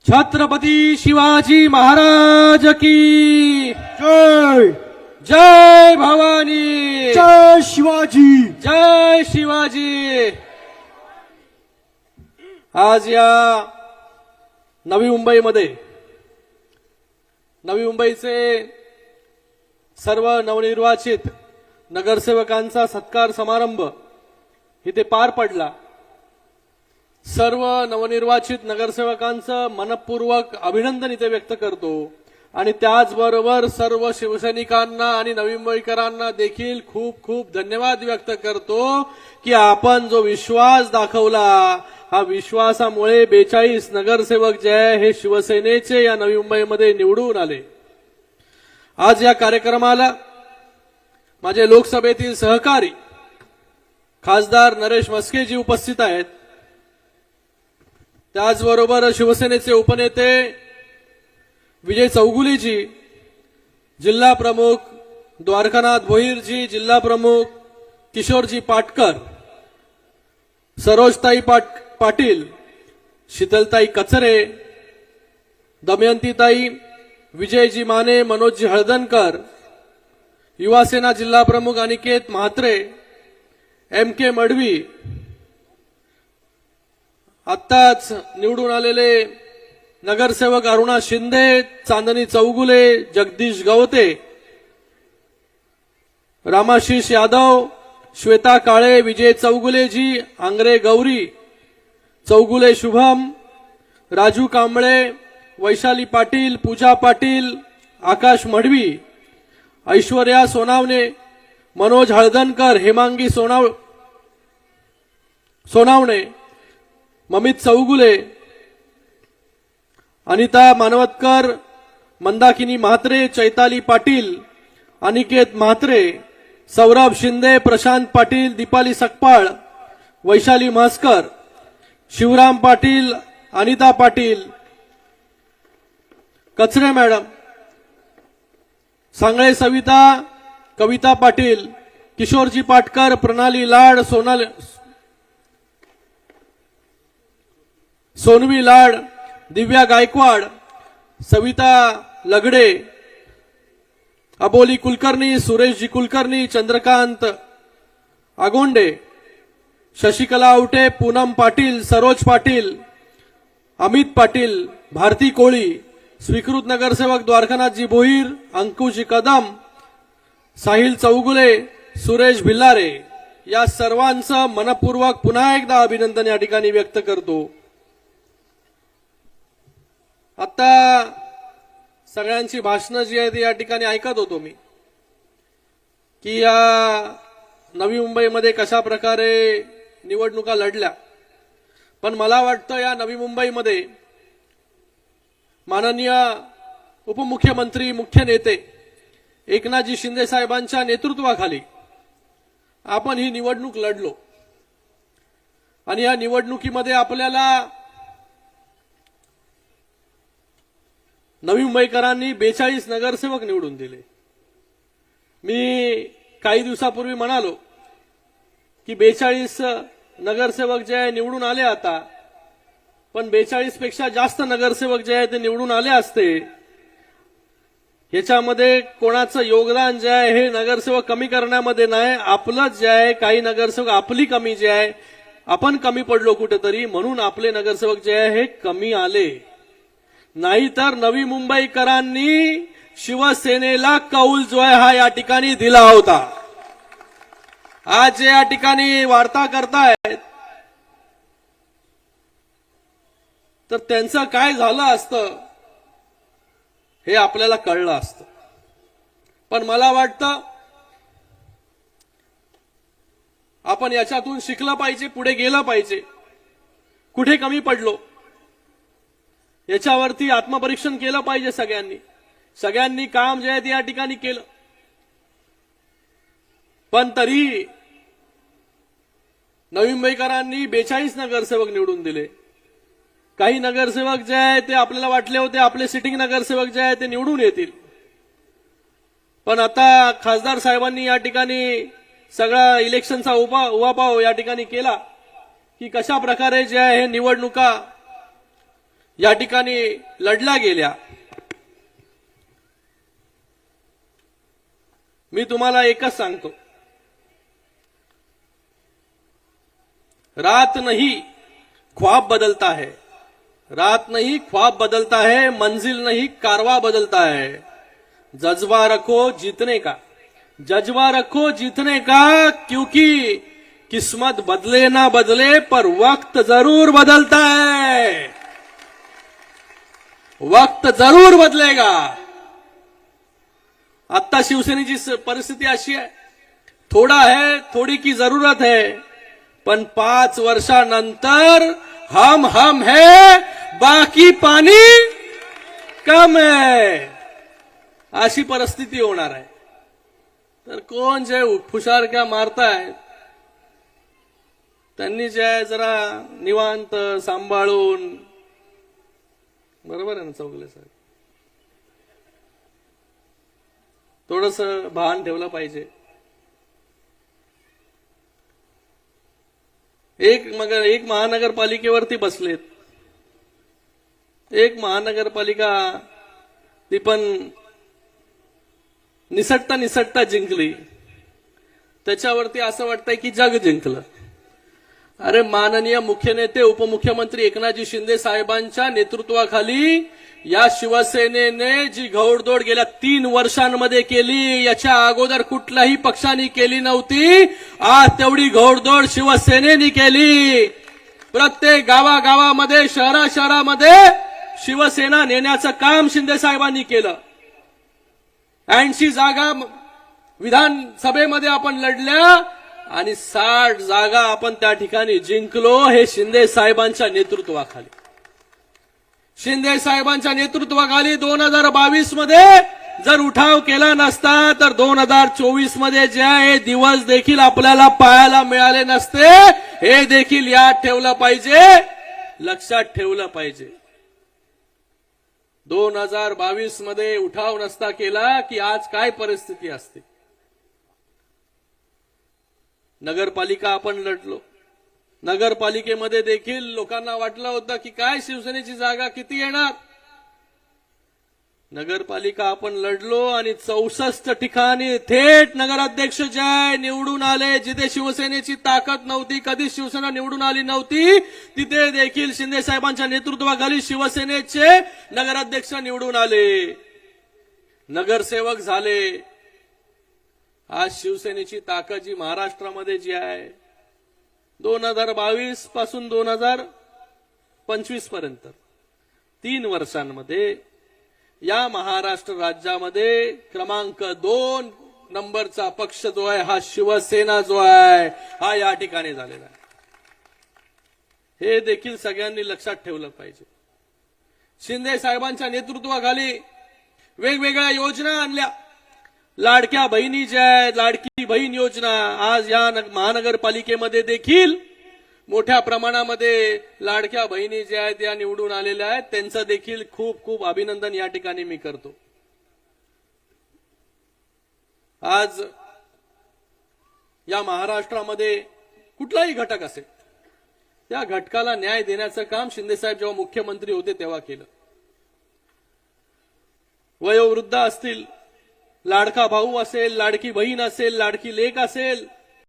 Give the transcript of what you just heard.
छत्रपती शिवाजी महाराज की जय जय भवानी, जय शिवाजी. जय शिवाजी. आज या नवी मुंबईचे सर्व नवनिर्वाचित नगरसेवकांचा सत्कार समारंभ इथे पार पडला. सर्व नवनिर्वाचित नगरसेवकांचं मनपूर्वक अभिनंदन इथे व्यक्त करतो आणि त्याचबरोबर सर्व शिवसैनिकांना आणि नवी मुंबईकरांना देखील खूप खूप धन्यवाद व्यक्त करतो की आपण जो विश्वास दाखवला, हा विश्वासामुळे 42 नगरसेवक जे आहे हे शिवसेनेचे या नवी मुंबईमध्ये निवडून आले. आज या कार्यक्रमाला माझे लोकसभेतील सहकारी खासदार नरेश मस्केजी उपस्थित आहेत. त्याचबरोबर शिवसेनेचे उपनेते विजय चौगुलेजी, जिल्हा प्रमुख द्वारकानाथ भोईरजी, जिल्हा प्रमुख किशोरजी पाटकर, सरोजताई पाटील, शीतलताई कचरे, दमयंतीताई, विजयजी माने, मनोजजी हळदणकर, युवासेना जिल्हा प्रमुख अनिकेत म्हात्रे, MK मडवी, आत्ताच निवडून आलेले नगरसेवक अरुणा शिंदे, चांदणी चौगुले, जगदीश गवते, रामाशीष यादव, श्वेता काळे, विजय चौगुलेजी, आंग्रे गौरी, चौगुले शुभम, राजू कांबळे, वैशाली पाटील, पूजा पाटील, आकाश मडवी, ऐश्वर्या सोनावणे, मनोज हळदणकर, हेमांगी सोनावणे, ममित चौगुले, अनिता मानवतकर, मंदाकिनी म्हात्रे, चैताली पाटील, अनिकेत म्हात्रे, सौरभ शिंदे, प्रशांत पाटील, दीपाली सकपाळ, वैशाली म्हसकर, शिवराम पाटील, अनिता पाटील, कचरे मॅडम, सांगळे सविता, कविता पाटील, किशोरजी पाटकर, प्रणाली लाड, सोनवी लाड, दिव्या गायकवाड, सविता लगडे, अबोली कुलकर्णी, सुरेशजी कुलकर्णी, चंद्रकांत आगोंडे, शशिकला आवटे, पूनम पाटील, सरोज पाटील, अमित पाटील, भारती कोळी, स्वीकृत नगरसेवक द्वारकानाथजी भोईर, अंकुशजी कदम, साहिल चौगुले, सुरेश भिल्लारे, या सर्वांचं मनपूर्वक पुन्हा एकदा अभिनंदन या ठिकाणी व्यक्त करतो. आता सगळ्यांची भाषणं जी आहेत या ठिकाणी ऐकत होतो मी की या नवी मुंबईमध्ये कशा प्रकारे निवडणुका लढल्या. पण मला वाटतं या नवी मुंबईमध्ये माननीय उपमुख्यमंत्री, मुख्य नेते एकनाथजी शिंदे साहेबांच्या नेतृत्वाखाली आपण ही निवडणूक लढलो आणि या निवडणुकीमध्ये आपल्याला नवी मुंबईकरांनी 42 नगरसेवक निवडून दिले. मी काही दिवसापूर्वी म्हणालो की 42 नगरसेवक जे आहे निवडून आले आता, पण 42 पेक्षा जास्त नगरसेवक जे आहे ते निवडून आले असते. याच्यामध्ये कोणाचं योगदान जे आहे हे नगरसेवक कमी करण्यामध्ये नाही, आपलंच जे आहे, काही नगरसेवक आपली कमी जे आहे, आपण कमी पडलो कुठेतरी, म्हणून आपले नगरसेवक जे आहे हे कमी आले. नाहीतर नवी मुंबईकरांनी शिवसेनेला कौल जो आहे हा या ठिकाणी दिला होता. आज जे या ठिकाणी वार्ता करतायत तर त्यांचं काय झालं असतं हे आपल्याला कळलं असतं. पण मला वाटतं आपण याच्यातून शिकलं पाहिजे, पुढे गेलं पाहिजे. कुठे कमी पडलो याच्यावरती आत्मपरीक्षण केलं पाहिजे. सगळ्यांनी काम जे आहे ते या ठिकाणी केलं, पण तरी नवी मुंबईकरांनी 42 नगरसेवक निवडून दिले. काही नगरसेवक जे आहे ते आपल्याला वाटले होते आपले सिटिंग नगरसेवक जे आहे ते निवडून येतील, पण आता खासदार साहेबांनी या ठिकाणी सगळा इलेक्शनचा उहापोह या ठिकाणी केला की कशा प्रकारे जे आहे हे निवडणुका या ठिकाणी लढल्या गेल्या. मी तुम्हाला एकच सांगतो, रात नहीं ख्वाब बदलता है, रात नहीं ख्वाब बदलता है, मंजिल नहीं कारवा बदलता है. जज्बा रखो जीतने का, जज्बा रखो जीतने का, क्योंकि किस्मत बदले ना बदले पर वक्त जरूर बदलता है, वक्त जरूर बदलेगा. आता शिवसेनेची परिस्थिती अशी आहे, थोडा है, थोड़ी की जरूरत है, पण 5 वर्षानंतर हम है, बाकी पाणी कम है, अशी परिस्थिती होणार आहे. तर कोण जे फुशारक्या मारताय त्यांनी जे आहे जरा निवांत सांभाळून, बरोबर आहे ना चौगले साहेब, थोडस भान ठेवलं पाहिजे. एक महानगरपालिकेवरती बसलेत, एक महानगरपालिका ती पण निसटता जिंकली, त्याच्यावरती असं वाटतंय की जग जिंकलं. अरे माननीय मुख्य नेते उपमुख्यमंत्री एकनाथजी शिंदे साहेबांच्या नेतृत्वाखाली या शिवसेनेने जी घोडदौड गेल्या 3 वर्षांमध्ये केली, याच्या अगोदर कुठल्याही पक्षाने केली नव्हती. आज तेवढी घोडदौड शिवसेनेने केली. प्रत्येक गावागावामध्ये, शहरामध्ये शिवसेना नेण्याचं काम शिंदे साहेबांनी केलं. 80 जागा विधानसभेमध्ये आपण लढल्या आणि 60 जागा आपण त्या ठिकाणी जिंकलो. हे शिंदे साहेबांच्या नेतृत्वाखाली, शिंदे साहेबांच्या नेतृत्वाखाली 2022 मध्ये जर उठाव केला नसता तर 2024 मध्ये जे आहे दिवस देखील आपल्याला पाहायला मिळाले नसते. हे देखील याद ठेवलं पाहिजे, लक्षात ठेवलं पाहिजे. 2022 मध्ये उठाव नसता केला की आज काय परिस्थिती असते. नगरपालिका आपण लढलो, नगरपालिकेमध्ये देखील लोकांना वाटलं होतं की काय शिवसेनेची जागा किती येणार. नगरपालिका आपण लढलो आणि 64 ठिकाणी थेट नगराध्यक्ष जय निवडून आले. जिथे शिवसेनेची ताकद नव्हती, कधी शिवसेना निवडून आली नव्हती, तिथे देखील शिंदे साहेबांच्या नेतृत्वाखाली शिवसेनेचे नगराध्यक्ष निवडून आले, नगरसेवक झाले. आज शिवसेनेची ताकद जी महाराष्ट्रामध्ये जी आहे 2022 पासून 2025 पर्यंत 3 वर्षांमध्ये या महाराष्ट्र राज्यामध्ये क्रमांक 2 नंबरचा पक्ष जो आहे हा शिवसेना जो आहे हा या ठिकाणी झालेला आहे. हे देखील सगळ्यांनी लक्षात ठेवलं पाहिजे. शिंदे साहेबांच्या नेतृत्वाखाली वेगवेगळ्या योजना आणल्या. लाडक्या बहिणी ज्या आहेत, लाडकी बहीण योजना, आज या महानगरपालिकेमध्ये देखील मोठ्या प्रमाणामध्ये लाडक्या बहिणी ज्या आहेत त्या निवडून आलेल्या आहेत. त्यांचं देखील खूप खूप अभिनंदन या ठिकाणी मी करतो. आज या महाराष्ट्रामध्ये कुठलाही घटक असेल, त्या घटकाला न्याय देण्याचं काम शिंदेसाहेब जेव्हा मुख्यमंत्री होते तेव्हा केलं. वयोवृद्ध असतील, लाडका भाऊ असेल, लाडकी बहीण असेल, लाडकी लेक असेल,